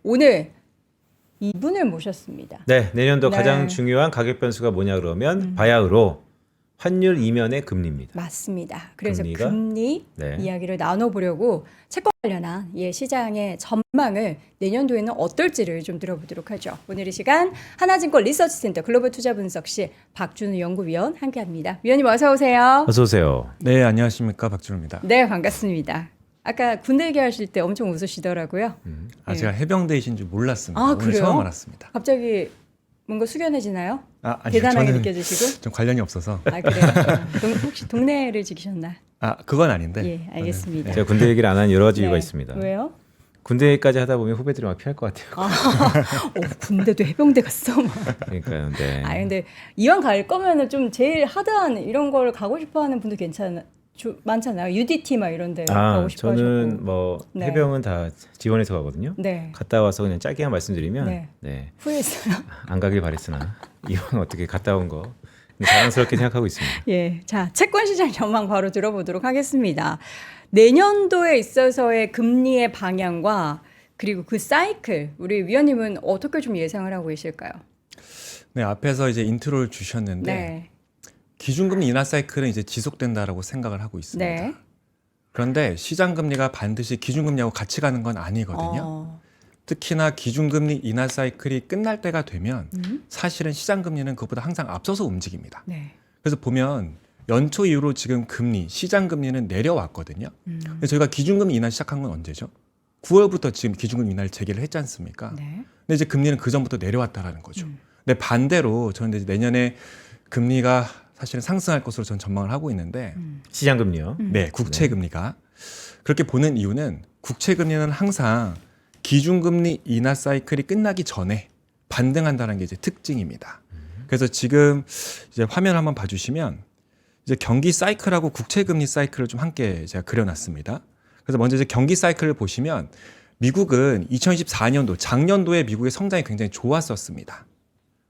오늘 이분을 모셨습니다. 네, 내년도 네. 가장 중요한 가격 변수가 뭐냐 그러면 바야흐로 환율 이면의 금리입니다. 맞습니다. 그래서 금리가? 금리 네. 이야기를 나눠보려고 채권 관련한 시장의 전망을 내년도에는 어떨지를 좀 들어보도록 하죠. 오늘 이 시간 하나증권 리서치센터 글로벌 투자 분석실 박준우 연구위원 함께합니다. 위원님 어서 오세요. 어서 오세요. 네, 안녕하십니까, 박준호입니다. 네, 반갑습니다. 아까 군대 얘기하실 때 엄청 웃으시더라고요. 제가 해병대이신 줄 몰랐습니다. 아, 오늘 그래요? 처음 알았습니다. 갑자기 뭔가 숙연해지나요? 아니요, 대단하게 저는 느껴지시고? 좀 관련이 없어서. 아, 그래요? 혹시 동네를 지키셨나? 그건 아닌데. 예, 알겠습니다. 제가 군대 얘기를 안 한 여러 가지 이유가 네. 있습니다. 왜요? 군대 얘기까지 하다 보면 후배들이 막 피할 것 같아요. 군대도 해병대 갔어. 그러니까요. 네. 근데 이왕 갈 거면은 좀 제일 하드한 이런 걸 가고 싶어하는 분도 많잖아요. UDT 막 이런데 가고 싶어 저는 하셨고. 뭐 네. 해병은 다 지원해서 가거든요. 네. 갔다 와서 그냥 짧게만 말씀드리면 네. 네. 후회했어요. 안 가길 바랬으나 이왕 어떻게 갔다 온 거 자랑스럽게 생각하고 있습니다. 예. 자, 채권 시장 전망 바로 들어보도록 하겠습니다. 내년도에 있어서의 금리의 방향과 그리고 그 사이클 우리 위원님은 어떻게 좀 예상을 하고 계실까요? 네, 앞에서 이제 인트로를 주셨는데 네. 기준금리 인하 사이클은 이제 지속된다라고 생각을 하고 있습니다. 네. 그런데 시장금리가 반드시 기준금리하고 같이 가는 건 아니거든요. 특히나 기준금리 인하 사이클이 끝날 때가 되면 사실은 시장금리는 그것보다 항상 앞서서 움직입니다. 네. 그래서 보면 연초 이후로 지금 금리, 시장금리는 내려왔거든요. 근데 저희가 기준금리 인하 시작한 건 언제죠? 9월부터 지금 기준금리 인하를 재개를 했지 않습니까? 네. 근데 이제 금리는 그 전부터 내려왔다라는 거죠. 근데 반대로 저는 이제 내년에 금리가 사실은 상승할 것으로 저는 전망을 하고 있는데, 시장 금리요. 네, 국채 금리가 그렇게 보는 이유는 국채 금리는 항상 기준금리 인하 사이클이 끝나기 전에 반등한다는 게 이제 특징입니다. 그래서 지금 이제 화면 한번 봐주시면 이제 경기 사이클하고 국채 금리 사이클을 좀 함께 제가 그려놨습니다. 그래서 먼저 이제 경기 사이클을 보시면 미국은 2024년도 작년도에 미국의 성장이 굉장히 좋았었습니다.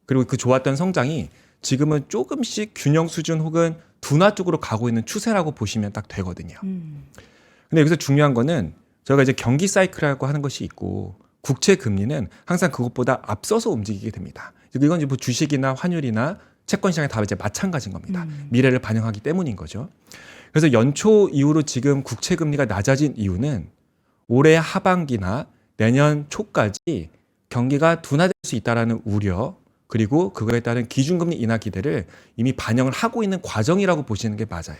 그리고 그 좋았던 성장이 지금은 조금씩 균형 수준 혹은 둔화 쪽으로 가고 있는 추세라고 보시면 딱 되거든요. 근데 여기서 중요한 거는 저희가 이제 경기 사이클이라고 하는 것이 있고 국채 금리는 항상 그것보다 앞서서 움직이게 됩니다. 이건 이제 뭐 주식이나 환율이나 채권 시장에 다 이제 마찬가지인 겁니다. 미래를 반영하기 때문인 거죠. 그래서 연초 이후로 지금 국채 금리가 낮아진 이유는 올해 하반기나 내년 초까지 경기가 둔화될 수 있다라는 우려, 그리고 그거에 따른 기준금리 인하 기대를 이미 반영을 하고 있는 과정이라고 보시는 게 맞아요.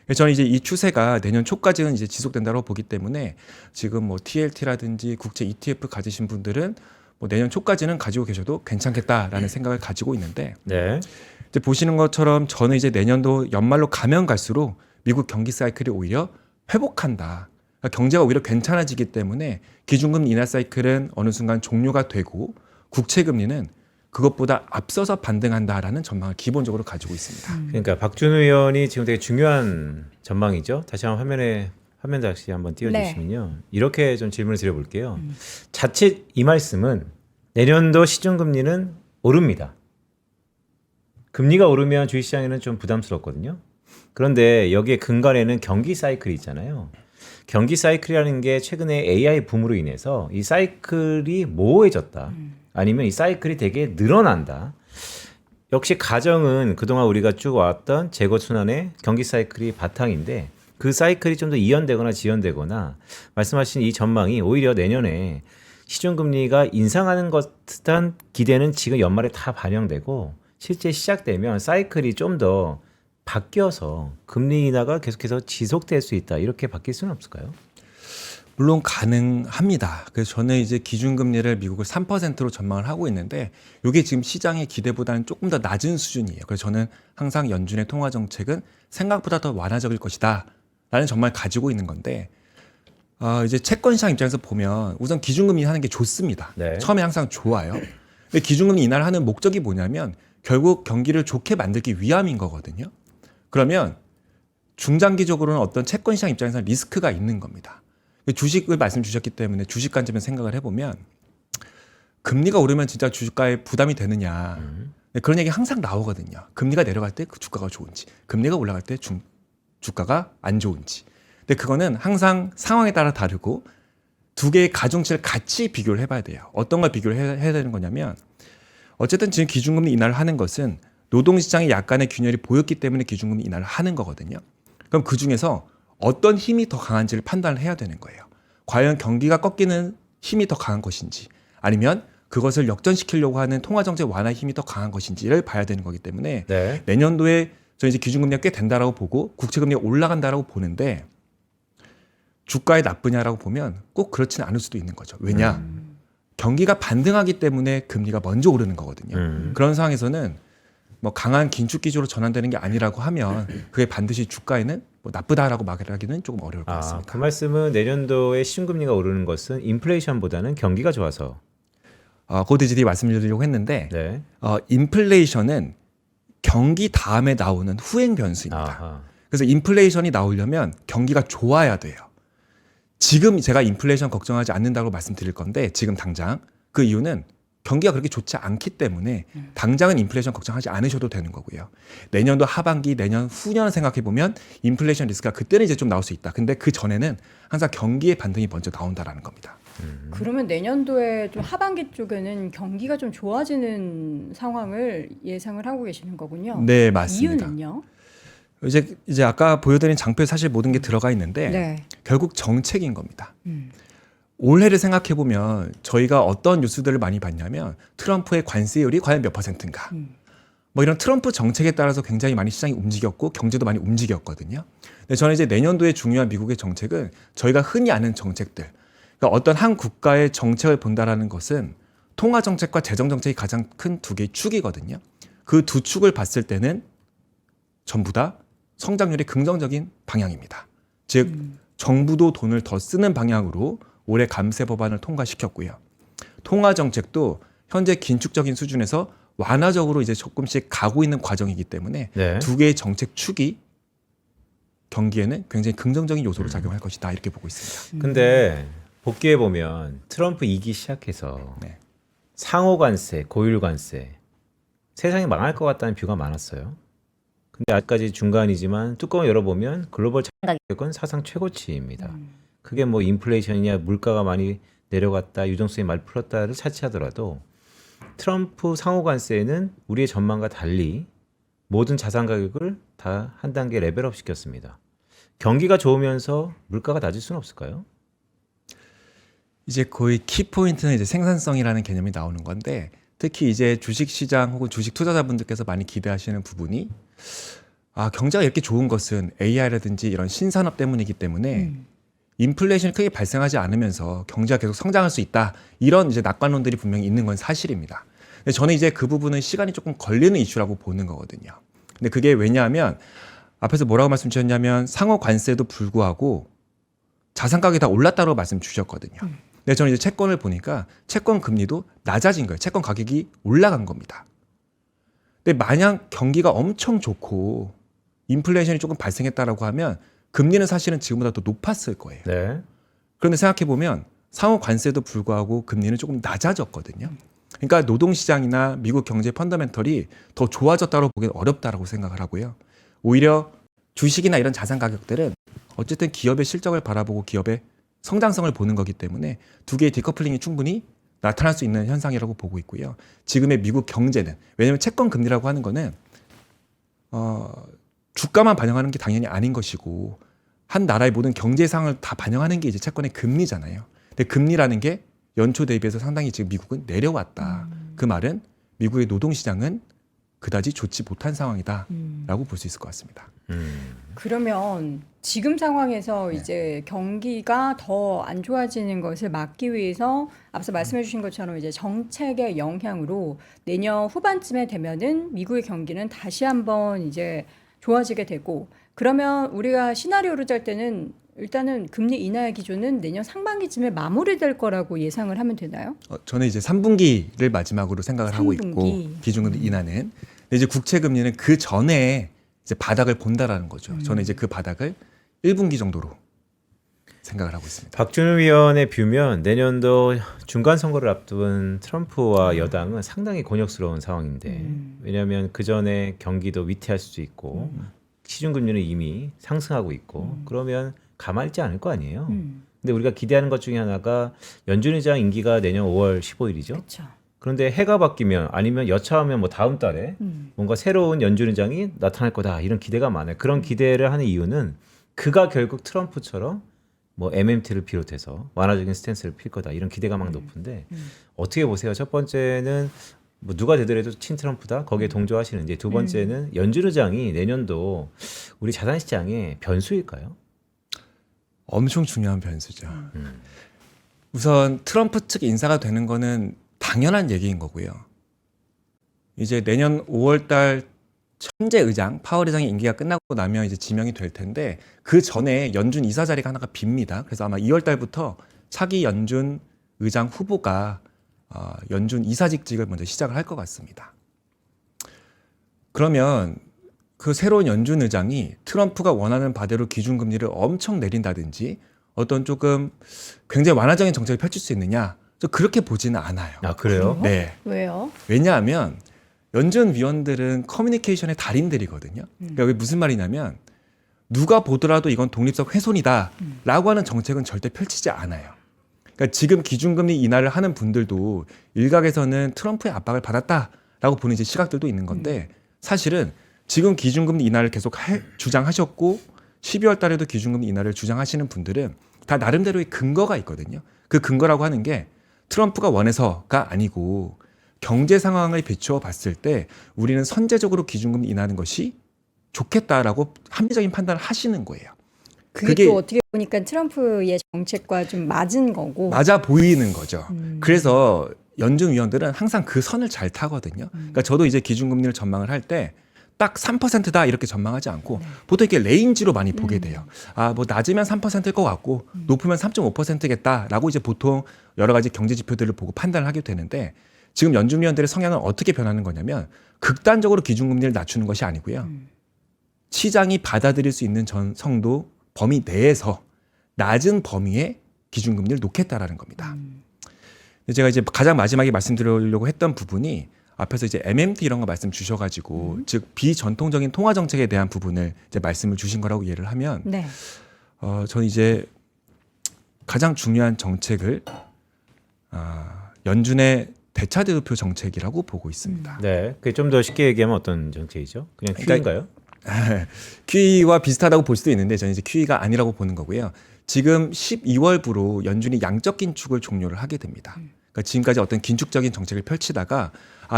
그래서 저는 이제 이 추세가 내년 초까지는 이제 지속된다고 보기 때문에 지금 뭐 TLT라든지 국채 ETF 가지신 분들은 뭐 내년 초까지는 가지고 계셔도 괜찮겠다라는 생각을 가지고 있는데, 네. 이제 보시는 것처럼 저는 이제 내년도 연말로 가면 갈수록 미국 경기 사이클이 오히려 회복한다. 그러니까 경제가 오히려 괜찮아지기 때문에 기준금리 인하 사이클은 어느 순간 종료가 되고 국채 금리는 그것보다 앞서서 반등한다라는 전망을 기본적으로 가지고 있습니다. 그러니까 박준우 의원이 지금 되게 중요한 전망이죠. 다시 한번 화면 다시 한번 띄워주시면요. 이렇게 좀 질문을 드려볼게요. 자칫 이 말씀은 내년도 시중금리는 오릅니다. 금리가 오르면 주식시장에는 좀 부담스럽거든요. 그런데 여기에 근간에는 경기 사이클이 있잖아요. 경기 사이클이라는 게 최근에 AI 붐으로 인해서 이 사이클이 모호해졌다. 아니면 이 사이클이 되게 늘어난다. 역시 가정은 그동안 우리가 쭉 왔던 재고순환의 경기 사이클이 바탕인데 그 사이클이 좀 더 이연되거나 지연되거나 말씀하신 이 전망이 오히려 내년에 시중금리가 인상하는 듯한 기대는 지금 연말에 다 반영되고 실제 시작되면 사이클이 좀 더 바뀌어서 금리 인하가 계속해서 지속될 수 있다. 이렇게 바뀔 수는 없을까요? 물론 가능합니다. 그래서 저는 이제 기준금리를 미국을 3%로 전망을 하고 있는데 이게 지금 시장의 기대보다는 조금 더 낮은 수준이에요. 그래서 저는 항상 연준의 통화 정책은 생각보다 더 완화적일 것이다 라는 전망을 가지고 있는 건데, 이제 채권 시장 입장에서 보면 우선 기준금리 하는 게 좋습니다. 네. 처음에 항상 좋아요. 근데 기준금리 인하를 하는 목적이 뭐냐면 결국 경기를 좋게 만들기 위함인 거거든요. 그러면 중장기적으로는 어떤 채권 시장 입장에서는 리스크가 있는 겁니다. 주식을 말씀 주셨기 때문에 주식 관점에서 생각을 해보면 금리가 오르면 진짜 주가에 부담이 되느냐, 그런 얘기 항상 나오거든요. 금리가 내려갈 때 그 주가가 좋은지, 금리가 올라갈 때 주가가 안 좋은지. 근데 그거는 항상 상황에 따라 다르고 두 개의 가중치를 같이 비교를 해봐야 돼요. 어떤 걸 비교를 해야 되는 거냐면 어쨌든 지금 기준금리 인하를 하는 것은 노동시장에 약간의 균열이 보였기 때문에 기준금리 인하를 하는 거거든요. 그럼 그 중에서 어떤 힘이 더 강한지를 판단을 해야 되는 거예요. 과연 경기가 꺾이는 힘이 더 강한 것인지 아니면 그것을 역전시키려고 하는 통화정책 완화의 힘이 더 강한 것인지를 봐야 되는 거기 때문에 네. 내년도에 저희 이제 기준금리가 꽤 된다라고 보고 국채금리가 올라간다라고 보는데 주가에 나쁘냐라고 보면 꼭 그렇지는 않을 수도 있는 거죠. 왜냐? 경기가 반등하기 때문에 금리가 먼저 오르는 거거든요. 그런 상황에서는 뭐 강한 긴축 기조로 전환되는 게 아니라고 하면 그게 반드시 주가에는 뭐 나쁘다라고 말하기는 조금 어려울 것 같습니다. 그 말씀은 내년도에 시중금리가 오르는 것은 인플레이션보다는 경기가 좋아서. 그것도 이제 말씀드리려고 했는데 네. 인플레이션은 경기 다음에 나오는 후행 변수입니다. 아하. 그래서 인플레이션이 나오려면 경기가 좋아야 돼요. 지금 제가 인플레이션 걱정하지 않는다고 말씀드릴 건데 지금 당장 그 이유는 경기가 그렇게 좋지 않기 때문에 당장은 인플레이션 걱정하지 않으셔도 되는 거고요. 내년도 하반기, 내년 후년 생각해 보면 인플레이션 리스크가 그때는 이제 좀 나올 수 있다. 근데 그 전에는 항상 경기의 반등이 먼저 나온다라는 겁니다. 그러면 내년도에 좀 하반기 쪽에는 경기가 좀 좋아지는 상황을 예상을 하고 계시는 거군요. 네, 맞습니다. 이유는요? 이제 아까 보여드린 장표에 사실 모든 게 들어가 있는데 네. 결국 정책인 겁니다. 올해를 생각해 보면 저희가 어떤 뉴스들을 많이 봤냐면 트럼프의 관세율이 과연 몇 %인가. 뭐 이런 트럼프 정책에 따라서 굉장히 많이 시장이 움직였고 경제도 많이 움직였거든요. 근데 저는 이제 내년도에 중요한 미국의 정책은 저희가 흔히 아는 정책들. 그러니까 어떤 한 국가의 정책을 본다라는 것은 통화 정책과 재정 정책이 가장 큰 두 개의 축이거든요. 그 두 축을 봤을 때는 전부 다 성장률이 긍정적인 방향입니다. 즉 정부도 돈을 더 쓰는 방향으로 올해 감세 법안을 통과시켰고요. 통화 정책도 현재 긴축적인 수준에서 완화적으로 이제 조금씩 가고 있는 과정이기 때문에 네. 두 개의 정책 축이 경기에는 굉장히 긍정적인 요소로 작용할 것이다 이렇게 보고 있습니다. 근데 복귀해 보면 트럼프 2기 시작해서 네. 상호 관세, 고율 관세 세상이 망할 것 같다는 뷰가 많았어요. 근데 아직까지 중간이지만 뚜껑을 열어보면 글로벌 자산 가격은 사상 최고치입니다. 그게 뭐 인플레이션이냐 물가가 많이 내려갔다 유동성이 많이 풀었다를 차치하더라도 트럼프 상호 관세는 우리의 전망과 달리 모든 자산 가격을 다 한 단계 레벨업 시켰습니다. 경기가 좋으면서 물가가 낮을 수는 없을까요? 이제 거의 키포인트는 이제 생산성이라는 개념이 나오는 건데 특히 이제 주식시장 혹은 주식 투자자분들께서 많이 기대하시는 부분이 경제가 이렇게 좋은 것은 AI라든지 이런 신산업 때문이기 때문에 인플레이션이 크게 발생하지 않으면서 경제가 계속 성장할 수 있다. 이런 이제 낙관론들이 분명히 있는 건 사실입니다. 근데 저는 이제 그 부분은 시간이 조금 걸리는 이슈라고 보는 거거든요. 근데 그게 왜냐하면 앞에서 뭐라고 말씀 주셨냐면 상호 관세도 불구하고 자산 가격이 다 올랐다고 말씀 주셨거든요. 근데 저는 이제 채권을 보니까 채권 금리도 낮아진 거예요. 채권 가격이 올라간 겁니다. 근데 만약 경기가 엄청 좋고 인플레이션이 조금 발생했다라고 하면 금리는 사실은 지금보다 더 높았을 거예요. 네. 그런데 생각해 보면 상호 관세도 불구하고 금리는 조금 낮아졌거든요. 그러니까 노동시장이나 미국 경제 펀더멘털이 더 좋아졌다고 보기는 어렵다라고 생각을 하고요. 오히려 주식이나 이런 자산 가격들은 어쨌든 기업의 실적을 바라보고 기업의 성장성을 보는 거기 때문에 두 개의 디커플링이 충분히 나타날 수 있는 현상이라고 보고 있고요. 지금의 미국 경제는 왜냐하면 채권 금리라고 하는 거는 주가만 반영하는 게 당연히 아닌 것이고 한 나라의 모든 경제 상황을 다 반영하는 게 이제 채권의 금리잖아요. 근데 금리라는 게 연초 대비해서 상당히 지금 미국은 내려왔다. 그 말은 미국의 노동시장은 그다지 좋지 못한 상황이다라고 볼 수 있을 것 같습니다. 그러면 지금 상황에서 이제 경기가 더 안 좋아지는 것을 막기 위해서 앞서 말씀해 주신 것처럼 이제 정책의 영향으로 내년 후반쯤에 되면은 미국의 경기는 다시 한번 이제 좋아지게 되고 그러면 우리가 시나리오를 짤 때는 일단은 금리 인하의 기조는 내년 상반기쯤에 마무리될 거라고 예상을 하면 되나요? 저는 이제 3분기를 마지막으로 생각을 하고 3분기. 있고 기준금리 인하는 근데 이제 국채 금리는 그 전에 이제 바닥을 본다라는 거죠. 저는 이제 그 바닥을 1분기 정도로 생각을 하고 있습니다. 박준우 위원의 뷰면 내년도 중간 선거를 앞둔 트럼프와 여당은 상당히 곤욕스러운 상황인데 왜냐하면 그 전에 경기도 위태할 수도 있고 시중금리는 이미 상승하고 있고 그러면 가만히 있지 않을 거 아니에요. 근데 우리가 기대하는 것 중에 하나가 연준 의장 임기가 내년 5월 15일이죠. 그렇죠. 그런데 해가 바뀌면 아니면 여차하면 뭐 다음 달에 뭔가 새로운 연준 의장이 나타날 거다 이런 기대가 많아요. 그런 기대를 하는 이유는 그가 결국 트럼프처럼 뭐 MMT를 비롯해서 완화적인 스탠스를 필 거다 이런 기대가 막 높은데 어떻게 보세요? 첫 번째는 뭐 누가 되더라도 친트럼프다 거기에 동조하시는지, 두 번째는 연준 의장이 내년도 우리 자산 시장의 변수일까요? 엄청 중요한 변수죠. 우선 트럼프 측 인사가 되는 거는 당연한 얘기인 거고요. 이제 내년 5월 달 현재 의장 파월 의장의 임기가 끝나고 나면 이제 지명이 될 텐데 그 전에 연준 이사 자리가 하나가 빕니다. 그래서 아마 2월 달부터 차기 연준 의장 후보가 연준 이사직직을 먼저 시작을 할 것 같습니다. 그러면 그 새로운 연준 의장이 트럼프가 원하는 바대로 기준금리를 엄청 내린다든지 어떤 조금 굉장히 완화적인 정책을 펼칠 수 있느냐? 저 그렇게 보지는 않아요. 아 그래요? 네. 왜요? 왜냐하면 연준 위원들은 커뮤니케이션의 달인들이거든요. 그러니까 이게 무슨 말이냐면 누가 보더라도 이건 독립적 훼손이다라고 하는 정책은 절대 펼치지 않아요. 그러니까 지금 기준금리 인하를 하는 분들도 일각에서는 트럼프의 압박을 받았다라고 보는 이제 시각들도 있는 건데 사실은 지금 기준금리 인하를 계속 주장하셨고 12월 달에도 기준금리 인하를 주장하시는 분들은 다 나름대로의 근거가 있거든요. 그 근거라고 하는 게 트럼프가 원해서가 아니고 경제 상황을 비추어 봤을 때 우리는 선제적으로 기준금리 인하하는 것이 좋겠다라고 합리적인 판단을 하시는 거예요. 그게 또 어떻게 보니까 트럼프의 정책과 좀 맞은 거고. 맞아 보이는 거죠. 그래서 연준 위원들은 항상 그 선을 잘 타거든요. 그러니까 저도 이제 기준금리를 전망을 할 때 딱 3%다 이렇게 전망하지 않고 보통 이렇게 레인지로 많이 보게 돼요. 아, 뭐 낮으면 3%일 것 같고 높으면 3.5%겠다라고 이제 보통 여러 가지 경제 지표들을 보고 판단을 하게 되는데 지금 연준 위원들의 성향은 어떻게 변하는 거냐면 극단적으로 기준금리를 낮추는 것이 아니고요. 시장이 받아들일 수 있는 정도 범위 내에서 낮은 범위의 기준금리를 놓겠다라는 겁니다. 제가 이제 가장 마지막에 말씀드리려고 했던 부분이 앞에서 이제 MMT 이런 거 말씀 주셔가지고 즉 비전통적인 통화 정책에 대한 부분을 이제 말씀을 주신 거라고 이해를 하면 네. 저는 이제 가장 중요한 정책을 연준의 대차대조표 정책이라고 보고 있습니다. 네, 그게 좀 더 쉽게 얘기하면 어떤 정책이죠? 그냥 QE인가요? QE와 비슷하다고 볼 수도 있는데 저는 이제 QE가 아니라고 보는 거고요. 지금 12월부로 연준이 양적 긴축을 종료를 하게 됩니다. 그러니까 지금까지 어떤 긴축적인 정책을 펼치다가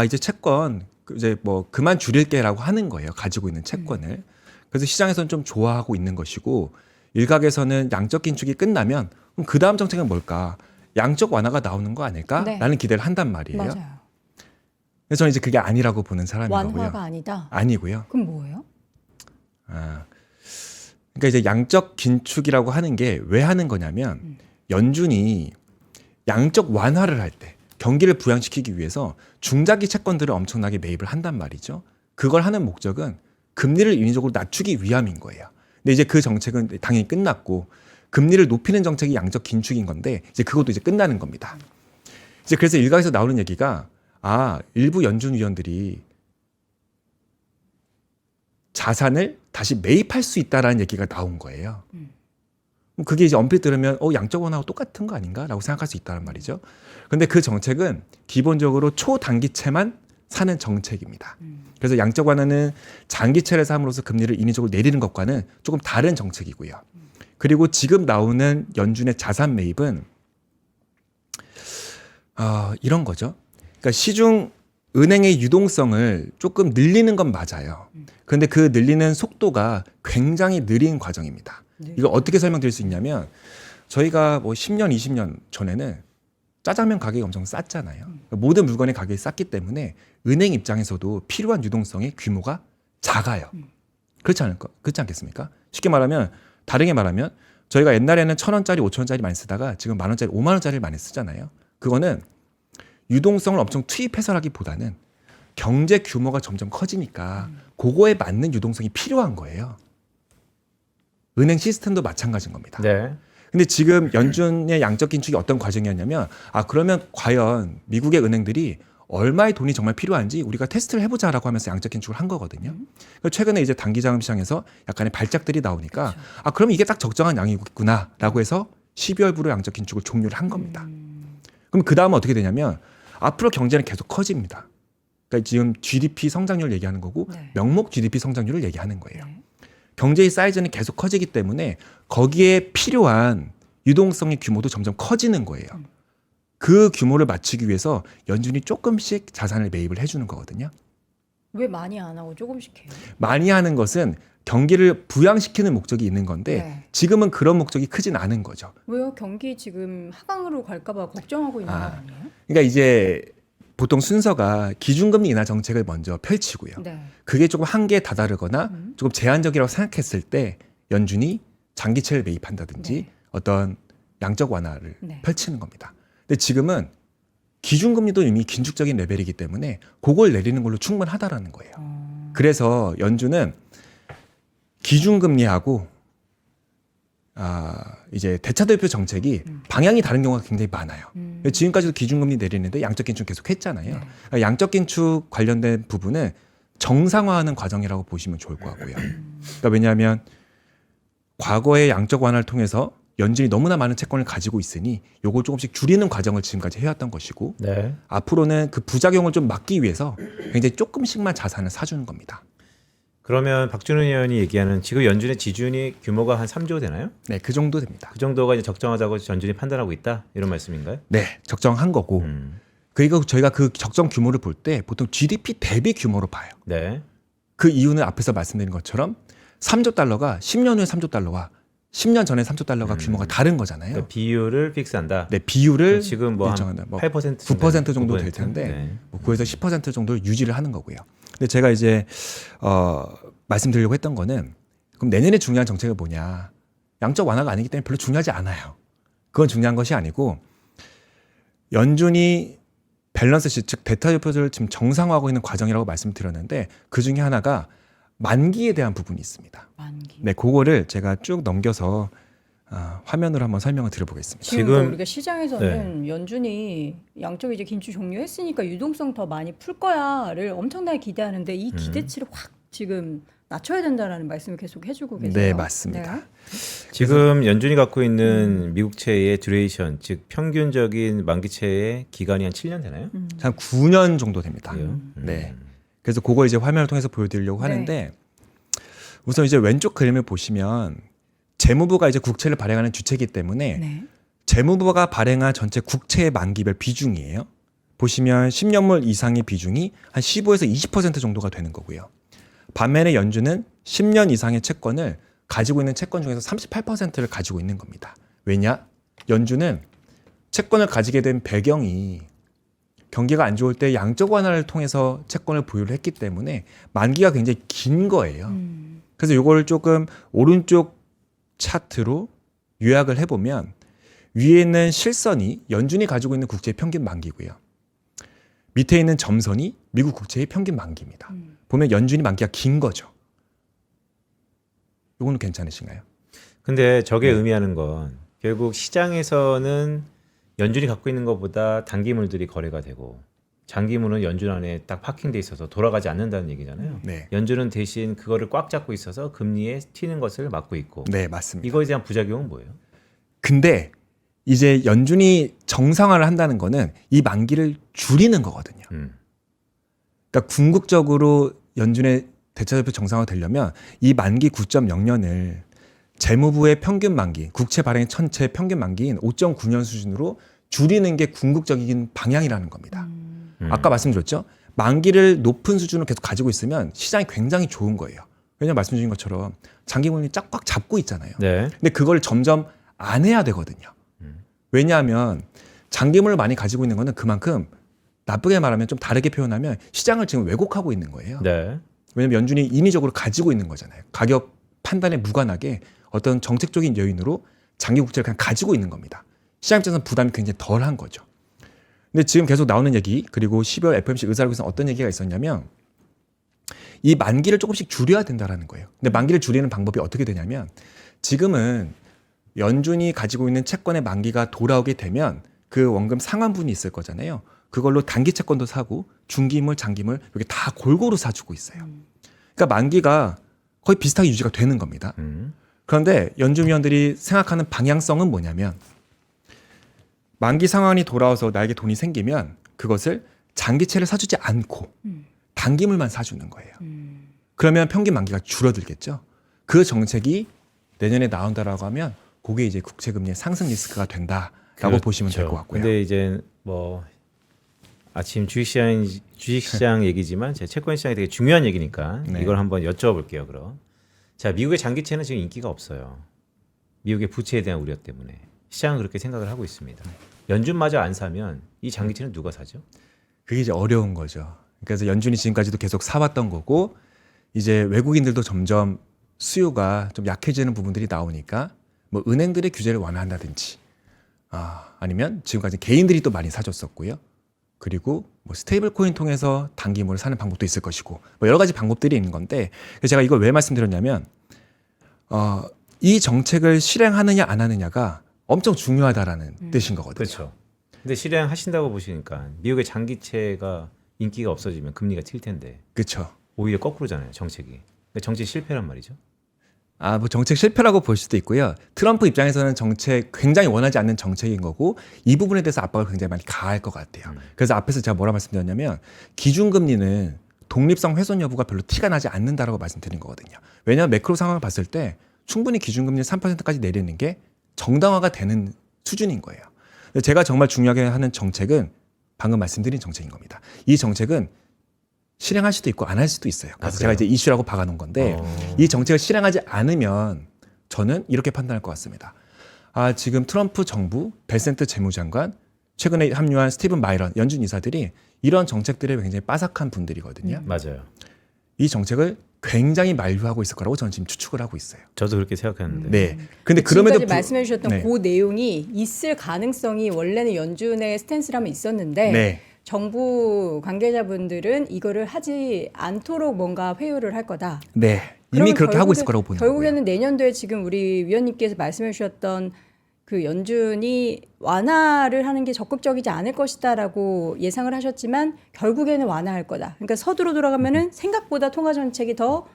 이제 채권 이제 뭐 그만 줄일게라고 하는 거예요. 가지고 있는 채권을. 그래서 시장에서는 좀 좋아하고 있는 것이고 일각에서는 양적 긴축이 끝나면 그럼 그 다음 정책은 뭘까? 양적 완화가 나오는 거 아닐까라는 기대를 한단 말이에요. 맞아요. 그래서 저는 이제 그게 아니라고 보는 사람인 거고요. 완화가 아니다. 아니고요. 그럼 뭐예요? 그러니까 이제 양적 긴축이라고 하는 게 왜 하는 거냐면 연준이 양적 완화를 할 때 경기를 부양시키기 위해서 중장기 채권들을 엄청나게 매입을 한단 말이죠. 그걸 하는 목적은 금리를 인위적으로 낮추기 위함인 거예요. 근데 이제 그 정책은 당연히 끝났고 금리를 높이는 정책이 양적 긴축인 건데 이제 그것도 이제 끝나는 겁니다. 이제 그래서 일각에서 나오는 얘기가 일부 연준 위원들이 자산을 다시 매입할 수 있다라는 얘기가 나온 거예요. 그게 이제 언뜻 들으면 양적 완화하고 똑같은 거 아닌가라고 생각할 수 있다는 말이죠. 그런데 그 정책은 기본적으로 초단기채만 사는 정책입니다. 그래서 양적 완화는 장기채를 삼으로써 금리를 인위적으로 내리는 것과는 조금 다른 정책이고요. 그리고 지금 나오는 연준의 자산 매입은 이런 거죠. 그러니까 시중 은행의 유동성을 조금 늘리는 건 맞아요. 그런데 그 늘리는 속도가 굉장히 느린 과정입니다. 이걸 어떻게 설명드릴 수 있냐면 저희가 뭐 10년, 20년 전에는 짜장면 가격이 엄청 쌌잖아요. 모든 물건의 가격이 쌌기 때문에 은행 입장에서도 필요한 유동성의 규모가 작아요. 그렇지 않겠습니까? 쉽게 말하면 다르게 말하면 저희가 옛날에는 1,000원짜리, 5,000원짜리 많이 쓰다가 지금 10,000원짜리, 50,000원짜리를 많이 쓰잖아요. 그거는 유동성을 엄청 투입해서라기보다는 경제 규모가 점점 커지니까 그거에 맞는 유동성이 필요한 거예요. 은행 시스템도 마찬가지인 겁니다. 네. 근데 지금 연준의 양적 긴축이 어떤 과정이었냐면 그러면 과연 미국의 은행들이 얼마의 돈이 정말 필요한지 우리가 테스트를 해보자라고 하면서 양적 긴축을 한 거거든요. 최근에 이제 단기 자금 시장에서 약간의 발작들이 나오니까 그러면 이게 딱 적정한 양이구나라고 해서 12월부로 양적 긴축을 종료를 한 겁니다. 그럼 그 다음은 어떻게 되냐면 앞으로 경제는 계속 커집니다. 그러니까 지금 GDP 성장률 얘기하는 거고 네. 명목 GDP 성장률을 얘기하는 거예요. 네. 경제의 사이즈는 계속 커지기 때문에 거기에 필요한 유동성의 규모도 점점 커지는 거예요. 그 규모를 맞추기 위해서 연준이 조금씩 자산을 매입을 해주는 거거든요. 왜 많이 안 하고 조금씩 해요? 많이 하는 것은 경기를 부양시키는 목적이 있는 건데 네. 지금은 그런 목적이 크진 않은 거죠. 왜요? 경기 지금 하강으로 갈까봐 걱정하고 있는 거 아니에요? 그러니까 이제 보통 순서가 기준금리 인하 정책을 먼저 펼치고요. 네. 그게 조금 한계에 다다르거나 조금 제한적이라고 생각했을 때 연준이 장기채를 매입한다든지 네. 어떤 양적 완화를 네. 펼치는 겁니다. 근데 지금은 기준금리도 이미 긴축적인 레벨이기 때문에 그걸 내리는 걸로 충분하다라는 거예요. 그래서 연준은 기준금리하고 이제 대차대표 정책이 방향이 다른 경우가 굉장히 많아요. 지금까지도 기준금리 내리는데 양적 긴축 계속 했잖아요. 네. 그러니까 양적 긴축 관련된 부분은 정상화하는 과정이라고 보시면 좋을 것 같고요. 그러니까 왜냐하면 과거의 양적 완화를 통해서 연준이 너무나 많은 채권을 가지고 있으니 요걸 조금씩 줄이는 과정을 지금까지 해왔던 것이고 네. 앞으로는 그 부작용을 좀 막기 위해서 굉장히 조금씩만 자산을 사주는 겁니다. 그러면 박준우 의원이 얘기하는 지금 연준의 지준이 규모가 한 3조 되나요? 네, 그 정도 됩니다. 그 정도가 이제 적정하다고 연준이 판단하고 있다 이런 말씀인가요? 네, 적정한 거고. 그리고 저희가 그 적정 규모를 볼 때 보통 GDP 대비 규모로 봐요. 네. 그 이유는 앞에서 말씀드린 것처럼 3조 달러가 10년 후에 3조 달러와 10년 전에 3조 달러가 규모가 다른 거잖아요. 그러니까 비율을 픽스한다. 네, 비율을 지금 뭐 한 일정한다. 뭐 8% 9% 정도 될 9%? 텐데 네. 뭐 9에서 10% 정도를 유지를 하는 거고요. 근데 제가 이제 말씀드리려고 했던 거는 그럼 내년에 중요한 정책은 뭐냐? 양적 완화가 아니기 때문에 별로 중요하지 않아요. 그건 중요한 것이 아니고 연준이 밸런스 시, 즉 대타 지표를 지금 정상화하고 있는 과정이라고 말씀드렸는데 그 중에 하나가 만기에 대한 부분이 있습니다. 만기. 네, 그거를 제가 쭉 넘겨서 화면으로 한번 설명을 드려보겠습니다. 지금 지금- 우리가 시장에서는 연준이 양적 이제 긴축 종료했으니까 유동성 더 많이 풀 거야를 엄청나게 기대하는데 이 기대치를 확 지금 낮춰야 된다라는 말씀을 계속 해주고 계세요. 네, 맞습니다. 네. 지금 연준이 갖고 있는 미국채의 듀레이션, 즉 평균적인 만기채의 기간이 한 7년 되나요? 한 9년 정도 됩니다. 그래요? 네. 그래서 그걸 이제 화면을 통해서 보여드리려고 네. 하는데 우선 이제 왼쪽 그림을 보시면 재무부가 이제 국채를 발행하는 주체이기 때문에 네. 재무부가 발행한 전체 국채의 만기별 비중이에요. 보시면 10년물 이상의 비중이 한 15에서 20% 정도가 되는 거고요. 반면에 연준은 10년 이상의 채권을 가지고 있는 채권 중에서 38%를 가지고 있는 겁니다. 왜냐? 연준은 채권을 가지게 된 배경이 경기가 안 좋을 때 양적 완화를 통해서 채권을 보유를 했기 때문에 만기가 굉장히 긴 거예요. 그래서 이걸 조금 오른쪽 차트로 요약을 해보면 위에 있는 실선이 연준이 가지고 있는 국채의 평균 만기고요. 밑에 있는 점선이 미국 국채의 평균 만기입니다. 보면 연준이 만기가 긴 거죠. 이거는 괜찮으신가요? 근데 저게 네. 의미하는 건 결국 시장에서는 연준이 갖고 있는 것보다 단기물들이 거래가 되고 장기물은 연준 안에 딱 파킹돼 있어서 돌아가지 않는다는 얘기잖아요. 네. 연준은 대신 그거를 꽉 잡고 있어서 금리에 튀는 것을 막고 있고 네, 맞습니다. 이거에 대한 부작용은 뭐예요? 근데 이제 연준이 정상화를 한다는 거는 이 만기를 줄이는 거거든요. 그러니까 궁극적으로 연준의 대차대표 정상화 되려면 이 만기 9.0년을 재무부의 평균 만기, 국채 발행 전체 평균 만기인 5.9년 수준으로 줄이는 게 궁극적인 방향이라는 겁니다. 아까 말씀드렸죠? 만기를 높은 수준으로 계속 가지고 있으면 시장이 굉장히 좋은 거예요. 왜냐하면 말씀 주신 것처럼 장기물이 쫙꽉 잡고 있잖아요. 네. 근데 그걸 점점 안 해야 되거든요. 왜냐하면 장기물을 많이 가지고 있는 거는 그만큼 나쁘게 말하면 좀 다르게 표현하면 시장을 지금 왜곡하고 있는 거예요. 네. 왜냐하면 연준이 임의적으로 가지고 있는 거잖아요. 가격 판단에 무관하게 어떤 정책적인 요인으로 장기 국채를 그냥 가지고 있는 겁니다. 시장 입장에서는 부담이 굉장히 덜한 거죠. 근데 지금 계속 나오는 얘기 그리고 12월 FOMC 의사록에서 어떤 얘기가 있었냐면 이 만기를 조금씩 줄여야 된다라는 거예요. 근데 만기를 줄이는 방법이 어떻게 되냐면 지금은 연준이 가지고 있는 채권의 만기가 돌아오게 되면 그 원금 상환분이 있을 거잖아요. 그걸로 단기 채권도 사고 중기물, 장기물 이렇게 다 골고루 사주고 있어요. 그러니까 만기가 거의 비슷하게 유지가 되는 겁니다. 그런데 연준위원들이 생각하는 방향성은 뭐냐면 만기 상환이 돌아와서 나에게 돈이 생기면 그것을 장기채를 사주지 않고 단기물만 사주는 거예요. 그러면 평균 만기가 줄어들겠죠. 그 정책이 내년에 나온다라고 하면 그게 이제 국채금리의 상승 리스크가 된다라고 그렇죠. 보시면 될 것 같고요. 근데 이제 뭐 아침 주식시장 얘기지만 제 채권 시장이 되게 중요한 얘기니까 네. 이걸 한번 여쭤볼게요. 그럼 자 미국의 장기채는 지금 인기가 없어요. 미국의 부채에 대한 우려 때문에 시장은 그렇게 생각을 하고 있습니다. 연준마저 안 사면 이 장기채는 누가 사죠? 그게 이제 어려운 거죠. 그래서 연준이 지금까지도 계속 사왔던 거고 이제 외국인들도 점점 수요가 좀 약해지는 부분들이 나오니까 뭐 은행들의 규제를 완화한다든지 아니면 지금까지 개인들이 또 많이 사줬었고요. 그리고 뭐 스테이블 코인 통해서 단기물을 사는 방법도 있을 것이고 뭐 여러 가지 방법들이 있는 건데 제가 이걸 왜 말씀드렸냐면 이 정책을 실행하느냐 안 하느냐가 엄청 중요하다라는 뜻인 거거든요. 그렇죠. 근데 실행하신다고 보시니까 미국의 장기채가 인기가 없어지면 금리가 튈 텐데 그렇죠. 오히려 거꾸로잖아요. 정책이. 그러니까 정책 실패란 말이죠. 뭐 정책 실패라고 볼 수도 있고요. 트럼프 입장에서는 정책 굉장히 원하지 않는 정책인 거고 이 부분에 대해서 압박을 굉장히 많이 가할 것 같아요. 그래서 앞에서 제가 뭐라 말씀드렸냐면 기준금리는 독립성 훼손 여부가 별로 티가 나지 않는다라고 말씀드린 거거든요. 왜냐하면 매크로 상황을 봤을 때 충분히 기준금리 3%까지 내리는 게 정당화가 되는 수준인 거예요. 제가 정말 중요하게 하는 정책은 방금 말씀드린 정책인 겁니다. 이 정책은 실행할 수도 있고 안 할 수도 있어요. 그래서 제가 이제 이슈라고 박아놓은 건데 이 정책을 실행하지 않으면 저는 이렇게 판단할 것 같습니다. 지금 트럼프 정부, 벨센트 재무장관, 최근에 합류한 스티븐 마이런 연준 이사들이 이런 정책들에 굉장히 빠삭한 분들이거든요. 맞아요. 이 정책을 굉장히 만류하고 있을 거라고 저는 지금 추측을 하고 있어요. 저도 그렇게 생각하는데. 네. 근데 그럼에도 지금까지 말씀해 주셨던 네. 그 내용이 있을 가능성이 원래는 연준의 스탠스라면 있었는데 네. 정부 관계자분들은 이거를 하지 않도록 뭔가 회유를 할 거다. 네. 이미 그렇게 하고 있을 거라고 보는 거고요. 결국에는 내년도에 지금 우리 위원님께서 말씀해 주셨던 그 연준이 완화를 하는 게 적극적이지 않을 것이다라고 예상을 하셨지만 결국에는 완화할 거다. 그러니까 서두로 돌아가면은 생각보다 통화 정책이 더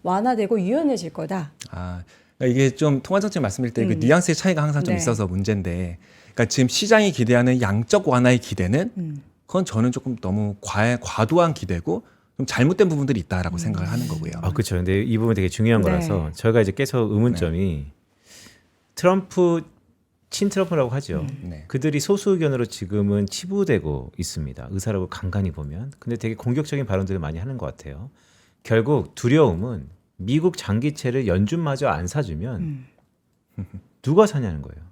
완화되고 유연해질 거다. 그러니까 이게 좀 통화 정책 말씀드릴 때 그 뉘앙스의 차이가 항상 좀 네. 있어서 문제인데, 그러니까 지금 시장이 기대하는 양적 완화의 기대는 그건 저는 조금 너무 과도한 기대고 좀 잘못된 부분들이 있다라고 생각을 하는 거고요. 그렇죠. 근데 이 부분 되게 중요한 네. 거라서 저희가 이제 계속 의문점이 트럼프 친트럼프라고 하죠. 네. 그들이 소수 의견으로 지금은 치부되고 있습니다. 의사라고 간간히 보면. 근데 되게 공격적인 발언들을 많이 하는 것 같아요. 결국 두려움은 미국 장기채를 연준마저 안 사주면 누가 사냐는 거예요.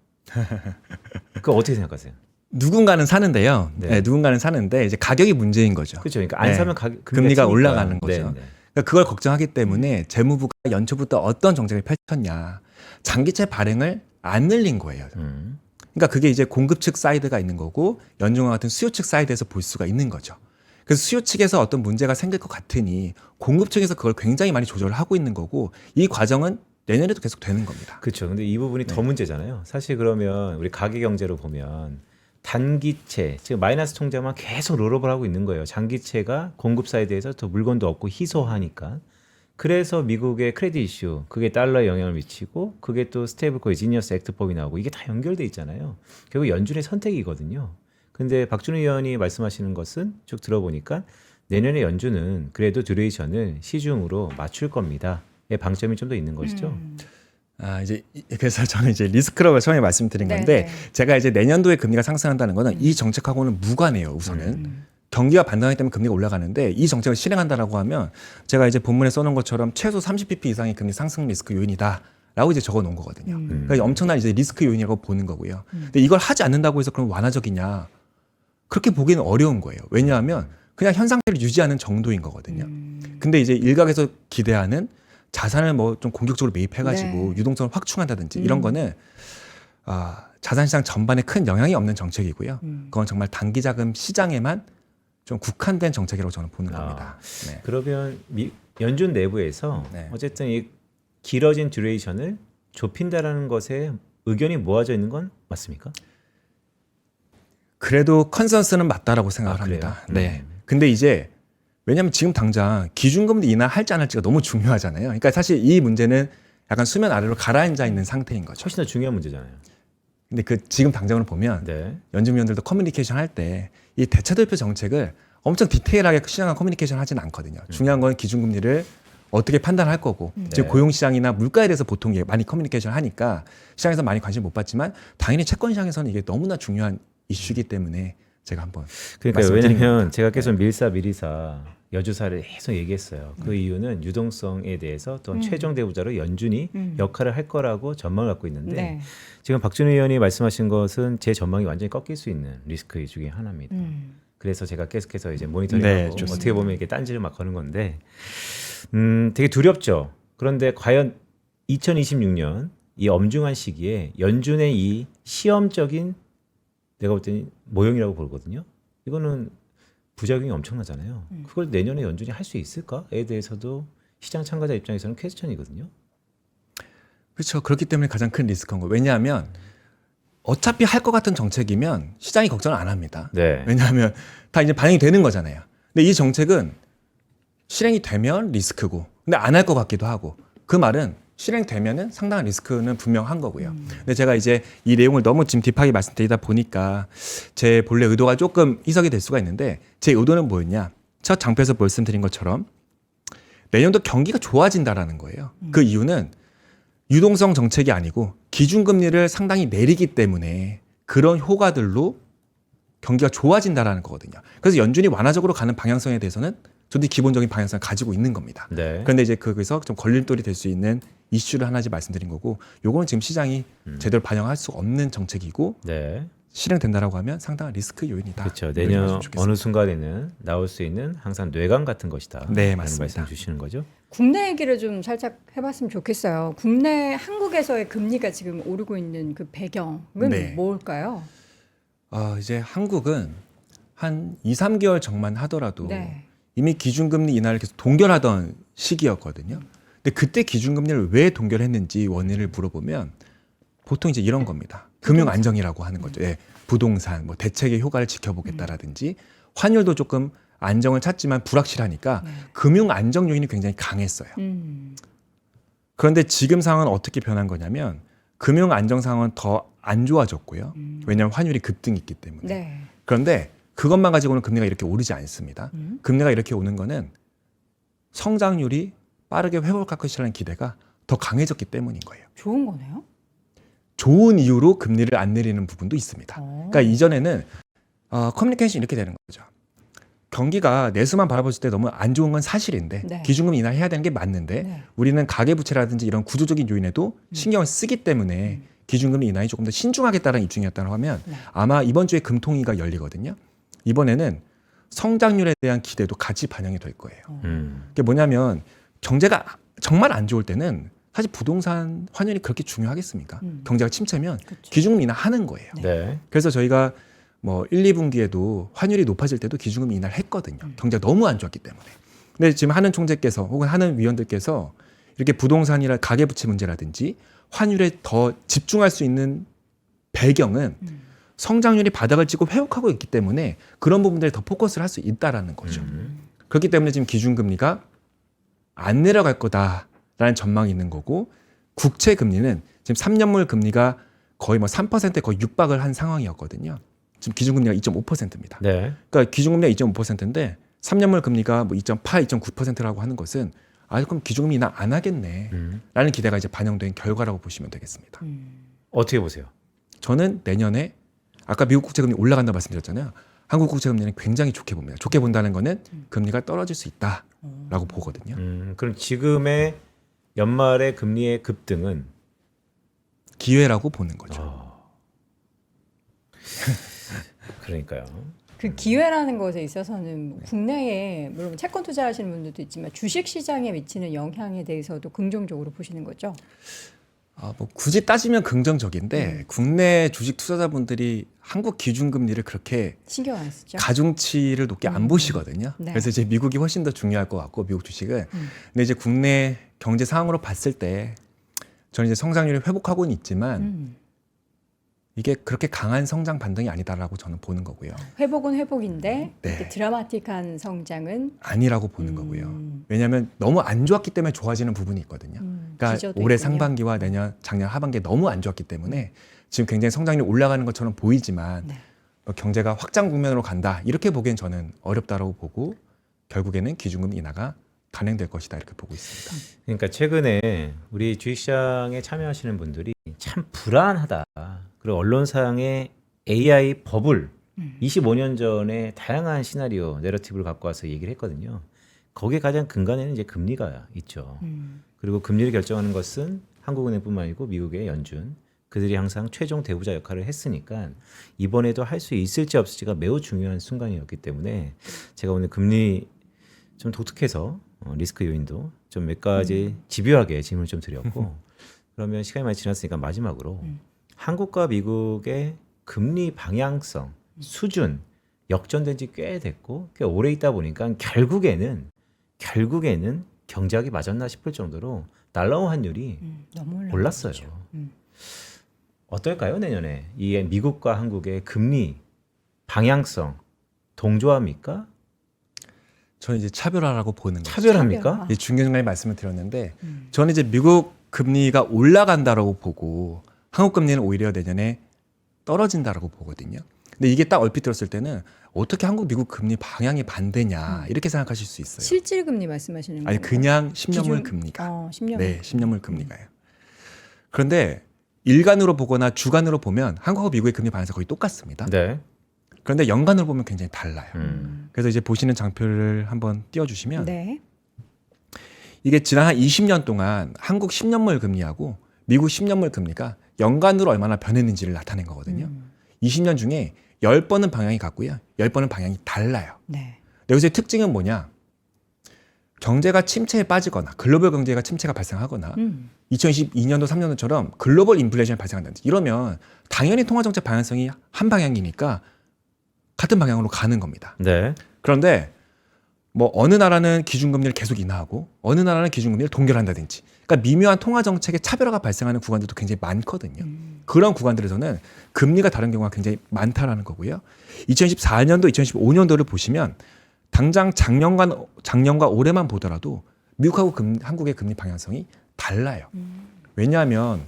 그거 어떻게 생각하세요? 누군가는 사는데요. 네. 네, 누군가는 사는데 이제 가격이 문제인 거죠. 그렇죠. 그러니까 안 네. 사면 금리가 튀니까. 올라가는 거죠. 네, 네. 그러니까 그걸 걱정하기 때문에 재무부가 연초부터 어떤 정책을 펼쳤냐, 장기채 발행을 안 늘린 거예요. 그러니까 그게 이제 공급 측 사이드가 있는 거고 연준과 같은 수요 측 사이드에서 볼 수가 있는 거죠. 그래서 수요 측에서 어떤 문제가 생길 것 같으니 공급 측에서 그걸 굉장히 많이 조절을 하고 있는 거고 이 과정은 내년에도 계속 되는 겁니다. 그렇죠. 근데 이 부분이 네. 더 문제잖아요. 사실 그러면 우리 가계 경제로 보면 단기채, 즉 마이너스 통장만 계속 롤업을 하고 있는 거예요. 장기채가 공급 사이드에서 더 물건도 없고 희소하니까. 그래서 미국의 크레딧 이슈, 그게 달러에 영향을 미치고 그게 또 스테이블 코인 지니어스 액트법이 나오고 이게 다 연결돼 있잖아요. 결국 연준의 선택이거든요. 근데 박준우 의원이 말씀하시는 것은 쭉 들어보니까 내년에 연준은 그래도 듀레이션을 시중으로 맞출 겁니다의 방점이 좀 더 있는 것이죠. 그래서 저는 이제 리스크라고 처음에 말씀드린 네, 건데 네. 제가 이제 내년도에 금리가 상승한다는 거는 이 정책하고는 무관해요. 우선은 경기가 반등하기 때문에 금리가 올라가는데 이 정책을 실행한다라고 하면 제가 이제 본문에 써놓은 것처럼 최소 30bp 이상의 금리 상승 리스크 요인이다라고 이제 적어놓은 거거든요. 그러니까 엄청난 이제 리스크 요인이라고 보는 거고요. 근데 이걸 하지 않는다고 해서 그럼 완화적이냐? 그렇게 보기는 어려운 거예요. 왜냐하면 그냥 현 상태를 유지하는 정도인 거거든요. 근데 이제 일각에서 기대하는 자산을 뭐 좀 공격적으로 매입해가지고 네. 유동성을 확충한다든지 이런 거는 자산시장 전반에 큰 영향이 없는 정책이고요. 그건 정말 단기자금 시장에만 좀 국한된 정책이라고 저는 보는 겁니다. 네. 그러면 연준 내부에서 네. 어쨌든 이 길어진 듀레이션을 좁힌다라는 것에 의견이 모아져 있는 건 맞습니까? 그래도 컨센서스는 맞다라고 생각을 그래요? 합니다. 네. 근데 이제 왜냐하면 지금 당장 기준금리 인하할지 안 할지가 너무 중요하잖아요. 그러니까 사실 이 문제는 약간 수면 아래로 가라앉아 있는 상태인 거죠. 훨씬 더 중요한 문제잖아요. 근데 그 지금 당장으로 보면 네. 연준위원들도 커뮤니케이션 할 때 이 대차대표 정책을 엄청 디테일하게 시장과 커뮤니케이션 하지는 않거든요. 중요한 건 기준금리를 어떻게 판단할 거고 지금 네. 고용시장이나 물가에 대해서 보통 많이 커뮤니케이션 하니까 시장에서 많이 관심 못 받지만 당연히 채권 시장에서는 이게 너무나 중요한 이슈이기 때문에 제가 한번 그러니까 말씀을 드린 왜냐하면 겁니다. 제가 계속 밀사 여주사를 계속 얘기했어요. 그 이유는 유동성에 대해서 또한 최종 대우자로 연준이 역할을 할 거라고 전망을 갖고 있는데 네. 지금 박준우 의원이 말씀하신 것은 제 전망이 완전히 꺾일 수 있는 리스크 중에 하나입니다. 그래서 제가 계속해서 이제 모니터링하고 네, 좋습니다. 어떻게 보면 이렇게 딴지를 막 거는 건데 되게 두렵죠. 그런데 과연 2026년 이 엄중한 시기에 연준의 이 시험적인 내가 볼 때는 모형이라고 보거든요. 이거는 부작용이 엄청나잖아요. 그걸 내년에 연준이 할 수 있을까에 대해서도 시장 참가자 입장에서는 퀘스천이거든요. 그렇죠. 그렇기 때문에 가장 큰 리스크인 거예요. 왜냐하면 어차피 할 것 같은 정책이면 시장이 걱정을 안 합니다. 네. 왜냐하면 다 이제 반영이 되는 거잖아요. 근데 이 정책은 실행이 되면 리스크고, 근데 안 할 것 같기도 하고, 그 말은 실행되면은 상당한 리스크는 분명한 거고요. 근데 제가 이제 이 내용을 너무 지금 딥하게 말씀드리다 보니까 제 본래 의도가 조금 희석이 될 수가 있는데 제 의도는 뭐였냐? 첫 장표에서 말씀드린 것처럼 내년도 경기가 좋아진다라는 거예요. 그 이유는 유동성 정책이 아니고 기준금리를 상당히 내리기 때문에 그런 효과들로 경기가 좋아진다라는 거거든요. 그래서 연준이 완화적으로 가는 방향성에 대해서는 저도 기본적인 방향성을 가지고 있는 겁니다. 네. 그런데 이제 거기서 좀 걸림돌이 될 수 있는 이슈를 하나씩 말씀드린 거고, 요거는 지금 시장이 제대로 반영할 수 없는 정책이고 네. 실행된다라고 하면 상당한 리스크 요인이다. 그렇죠. 이렇게 내년 말씀 주겠습니다. 어느 순간에는 나올 수 있는 항상 뇌강 같은 것이다. 네, 라는 맞습니다. 말씀 주시는 거죠. 국내 얘기를 좀 살짝 해봤으면 좋겠어요. 국내 한국에서의 금리가 지금 오르고 있는 그 배경은 네. 뭘까요? 이제 한국은 한 2, 3개월 전만 하더라도 네. 이미 기준금리 인하를 계속 동결하던 시기였거든요. 근데 그때 기준금리를 왜 동결했는지 원인을 물어보면 보통 이제 이런 겁니다. 금융 안정이라고 하는 거죠. 예, 부동산, 뭐 대책의 효과를 지켜보겠다라든지 환율도 조금 안정을 찾지만 불확실하니까 네. 금융 안정 요인이 굉장히 강했어요. 그런데 지금 상황은 어떻게 변한 거냐면 금융 안정 상황은 더 안 좋아졌고요. 왜냐하면 환율이 급등했기 때문에. 네. 그런데 그것만 가지고는 금리가 이렇게 오르지 않습니다. 금리가 이렇게 오는 거는 성장률이 빠르게 회복할 것이라는 기대가 더 강해졌기 때문인 거예요. 좋은 거네요. 좋은 이유로 금리를 안 내리는 부분도 있습니다. 그러니까 이전에는 커뮤니케이션이 이렇게 되는 거죠. 경기가 내수만 바라봤을 때 너무 안 좋은 건 사실인데 네. 기준금 인하해야 되는 게 맞는데 네. 우리는 가계부채라든지 이런 구조적인 요인에도 신경을 쓰기 때문에 기준금리 인하에 조금 더 신중하겠다는 입장이었다고 하면 네. 아마 이번 주에 금통위가 열리거든요. 이번에는 성장률에 대한 기대도 같이 반영이 될 거예요. 그게 뭐냐면 경제가 정말 안 좋을 때는 사실 부동산 환율이 그렇게 중요하겠습니까? 경제가 침체면 그렇죠. 기준금 인하하는 거예요. 네. 그래서 저희가 뭐 1, 2분기에도 환율이 높아질 때도 기준금 인하를 했거든요. 경제가 너무 안 좋았기 때문에. 근데 지금 하는 총재께서 혹은 하는 위원들께서 이렇게 부동산이나 가계부채 문제라든지 환율에 더 집중할 수 있는 배경은 성장률이 바닥을 찍고 회복하고 있기 때문에 그런 부분들에 더 포커스를 할 수 있다라는 거죠. 그렇기 때문에 지금 기준금리가 안 내려갈 거다라는 전망이 있는 거고 국채 금리는 지금 3년물 금리가 거의 뭐 3%에 거의 육박을 한 상황이었거든요. 지금 기준금리가 2.5%입니다. 네. 그러니까 기준금리가 2.5%인데 3년물 금리가 뭐 2.8, 2.9%라고 하는 것은 그럼 기준금리 인하 안 하겠네 라는 기대가 이제 반영된 결과라고 보시면 되겠습니다. 어떻게 보세요? 저는 내년에 아까 미국 국채금리 올라간다고 말씀드렸잖아요. 한국 국채금리는 굉장히 좋게 봅니다. 좋게 본다는 거는 금리가 떨어질 수 있다라고 보거든요. 그럼 지금의 연말의 금리의 급등은 기회라고 보는 거죠. 그러니까요. 그 기회라는 것에 있어서는 국내에 물론 채권 투자하시는 분들도 있지만 주식 시장에 미치는 영향에 대해서도 긍정적으로 보시는 거죠. 뭐 굳이 따지면 긍정적인데 국내 주식 투자자분들이 한국 기준금리를 그렇게 신경 안 쓰죠. 가중치를 높게 안 보시거든요. 네. 그래서 이제 미국이 훨씬 더 중요할 것 같고 미국 주식은. 근데 이제 국내 경제 상황으로 봤을 때 저는 이제 성장률이 회복하고는 있지만 이게 그렇게 강한 성장 반등이 아니다라고 저는 보는 거고요. 회복은 회복인데 네. 이렇게 드라마틱한 성장은 아니라고 보는 거고요. 왜냐하면 너무 안 좋았기 때문에 좋아지는 부분이 있거든요. 그러니까 기저도 올해 있군요. 상반기와 작년 하반기에 너무 안 좋았기 때문에 지금 굉장히 성장률이 올라가는 것처럼 보이지만 네. 뭐 경제가 확장 국면으로 간다 이렇게 보기엔 저는 어렵다라고 보고 결국에는 기준금 인하가 단행될 것이다 이렇게 보고 있습니다. 그러니까 최근에 우리 주식시장에 참여하시는 분들이 참 불안하다. 그리고 언론상의 AI 버블 25년 전에 다양한 시나리오 내러티브를 갖고 와서 얘기를 했거든요. 거기에 가장 근간에는 이제 금리가 있죠. 그리고 금리를 결정하는 것은 한국은행뿐만 아니고 미국의 연준 그들이 항상 최종 대우자 역할을 했으니까 이번에도 할 수 있을지 없을지가 매우 중요한 순간이었기 때문에 제가 오늘 금리 좀 독특해서 리스크 요인도 좀 몇 가지 집요하게 질문을 좀 드렸고 그러면 시간이 많이 지났으니까 마지막으로 한국과 미국의 금리 방향성 수준 역전된 지 꽤 됐고 꽤 오래 있다 보니까 결국에는 경제학이 맞았나 싶을 정도로 달러 환율이 너무 올랐어요. 어떨까요 내년에 이 미국과 한국의 금리 방향성 동조합니까? 저는 이제 차별화라고 보는 거죠. 차별합니까? 차별화. 이제 중간중간에 말씀을 드렸는데 저는 이제 미국 금리가 올라간다라고 보고 한국 금리는 오히려 내년에 떨어진다라고 보거든요. 근데 이게 딱 얼핏 들었을 때는 어떻게 한국 미국 금리 방향이 반대냐 이렇게 생각하실 수 있어요. 실질 금리 말씀하시는 아니 건가요? 그냥 10년물 기준- 금리가. 10년물. 네, 10년물 금리가요. 그런데 일간으로 보거나 주간으로 보면 한국과 미국의 금리 방향이 거의 똑같습니다. 네. 그런데 연간으로 보면 굉장히 달라요. 음. 그래서 이제 보시는 장표를 한번 띄워주시면 네. 이게 지난 한 20년 동안 한국 10년물 금리하고 미국 10년물 금리가 연간으로 얼마나 변했는지를 나타낸 거거든요. 20년 중에 10번은 방향이 같고요. 10번은 방향이 달라요. 네. 근데 여기서의 특징은 뭐냐? 경제가 침체에 빠지거나 글로벌 경제가 침체가 발생하거나 2022년도 3년도처럼 글로벌 인플레이션이 발생한다든지 이러면 당연히 통화정책 방향성이 한 방향이니까 같은 방향으로 가는 겁니다. 네. 그런데 뭐 어느 나라는 기준금리를 계속 인하하고 어느 나라는 기준금리를 동결한다든지 그러니까 미묘한 통화정책의 차별화가 발생하는 구간들도 굉장히 많거든요. 그런 구간들에서는 금리가 다른 경우가 굉장히 많다라는 거고요. 2014년도, 2015년도를 보시면 당장 작년과 올해만 보더라도 미국하고 한국의 금리 방향성이 달라요. 왜냐하면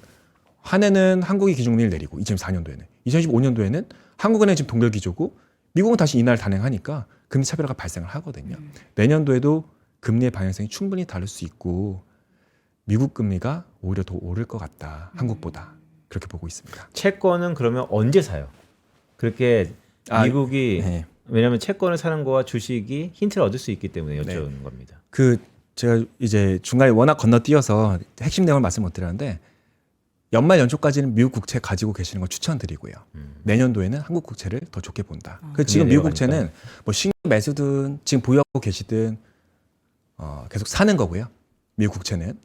한 해는 한국이 기준금리를 내리고 2014년도에는 2015년도에는 한국은행 지금 동결 기조고 미국은 다시 인하를 단행하니까 금리 차별화가 발생을 하거든요. 내년도에도 금리의 방향성이 충분히 다를 수 있고 미국 금리가 오히려 더 오를 것 같다. 한국보다. 그렇게 보고 있습니다. 채권은 그러면 언제 사요? 그렇게 미국이 네. 왜냐하면 채권을 사는 거와 주식이 힌트를 얻을 수 있기 때문에 여쭤보는 겁니다. 제가 이제 중간에 워낙 건너뛰어서 핵심 내용을 말씀 못 드렸는데 연말 연초까지는 미국 국채 가지고 계시는 걸 추천드리고요. 내년도에는 한국 국채를 더 좋게 본다. 그래서 지금 미국 국채는 뭐 신규 매수든 지금 보유하고 계시든 계속 사는 거고요. 미국 국채는.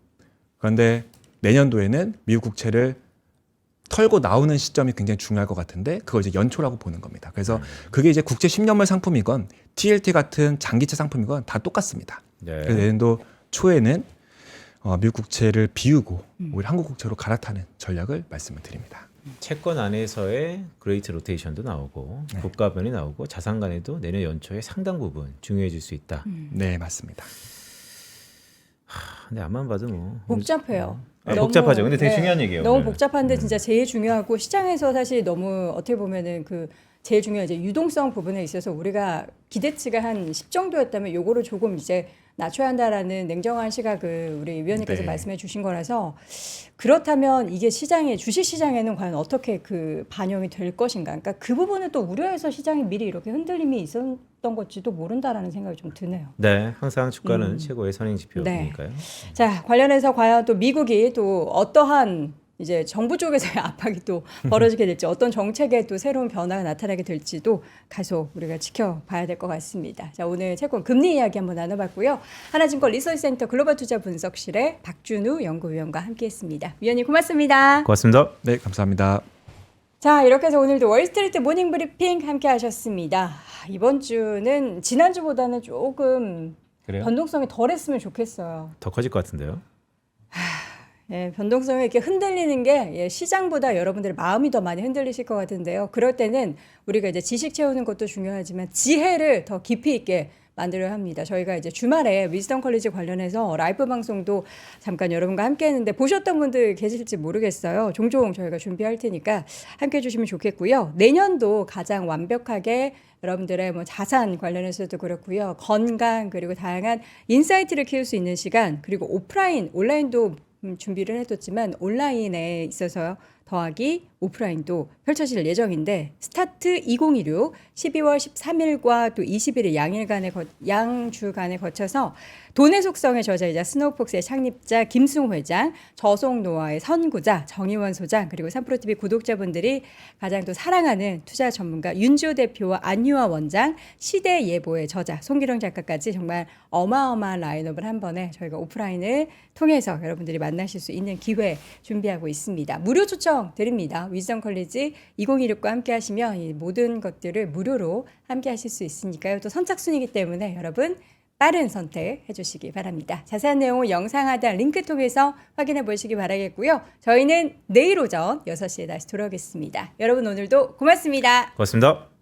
그런데 내년도에는 미국 국채를 털고 나오는 시점이 굉장히 중요할 것 같은데 그걸 이제 연초라고 보는 겁니다. 그래서 그게 이제 국제 10년물 상품이건 TLT 같은 장기채 상품이건 다 똑같습니다. 네. 그래서 내년도 초에는 미국 국채를 비우고 오히려 한국 국채로 갈아타는 전략을 말씀을 드립니다. 채권 안에서의 그레이트 로테이션도 나오고 네. 국가변이 나오고 자산 간에도 내년 연초에 상당 부분 중요해질 수 있다. 네, 맞습니다. 근데 앞만 봐도 뭐 복잡해요. 복잡하죠. 근데 되게 중요한 얘기예요. 너무 오늘. 복잡한데 진짜 제일 중요하고 시장에서 사실 너무 어떻게 보면은 그 제일 중요한 이제 유동성 부분에 있어서 우리가 기대치가 한 10 정도였다면 요거를 조금 이제 낮춰야 한다라는 냉정한 시각을 우리 위원님께서 네. 말씀해 주신 거라서 그렇다면 이게 시장에 주식 시장에는 과연 어떻게 그 반영이 될 것인가? 그러니까 그 부분은 또 우려해서 시장이 미리 이렇게 흔들림이 있었던 것지도 모른다라는 생각이 좀 드네요. 네, 항상 주가는 최고의 선행 지표니까요. 자, 관련해서 과연 또 미국이 또 어떠한 이제 정부 쪽에서의 압박이 또 벌어지게 될지 어떤 정책에 또 새로운 변화가 나타나게 될지도 계속 우리가 지켜봐야 될 것 같습니다. 자, 오늘 채권 금리 이야기 한번 나눠봤고요. 하나증권 리서치센터 글로벌 투자 분석실의 박준우 연구위원과 함께했습니다. 위원님 고맙습니다. 고맙습니다. 네, 감사합니다. 자, 이렇게 해서 오늘도 월스트리트 모닝 브리핑 함께하셨습니다. 이번 주는 지난주보다는 조금 그래요? 변동성이 덜했으면 좋겠어요. 더 커질 것 같은데요. 예, 변동성이 이렇게 흔들리는 게 예, 시장보다 여러분들의 마음이 더 많이 흔들리실 것 같은데요. 그럴 때는 우리가 이제 지식 채우는 것도 중요하지만 지혜를 더 깊이 있게 만들어야 합니다. 저희가 이제 주말에 위즈덤 컬리지 관련해서 라이브 방송도 잠깐 여러분과 함께 했는데 보셨던 분들 계실지 모르겠어요. 종종 저희가 준비할 테니까 함께 해주시면 좋겠고요. 내년도 가장 완벽하게 여러분들의 뭐 자산 관련해서도 그렇고요. 건강 그리고 다양한 인사이트를 키울 수 있는 시간 그리고 오프라인, 온라인도 준비를 해뒀지만 온라인에 있어서 더하기 오프라인도 펼쳐질 예정인데 스타트 2016 12월 13일과 또 20일의 양주간에 거쳐서 돈의 속성의 저자이자 스노우폭스의 창립자 김승호 회장, 저속노화의 선구자 정의원 소장 그리고 3프로TV 구독자분들이 가장 또 사랑하는 투자 전문가 윤지호 대표와 안유아 원장, 시대예보의 저자 송기령 작가까지 정말 어마어마한 라인업을 한 번에 저희가 오프라인을 통해서 여러분들이 만나실 수 있는 기회 준비하고 있습니다. 무료 초청 드립니다. 위즈덤 컬리지 2016과 함께 하시면 이 모든 것들을 무료로 함께 하실 수 있으니까요. 또 선착순이기 때문에 여러분 빠른 선택 해주시기 바랍니다. 자세한 내용은 영상 하단 링크 통해서 확인해 보시기 바라겠고요. 저희는 내일 오전 6시에 다시 돌아오겠습니다. 여러분 오늘도 고맙습니다. 고맙습니다.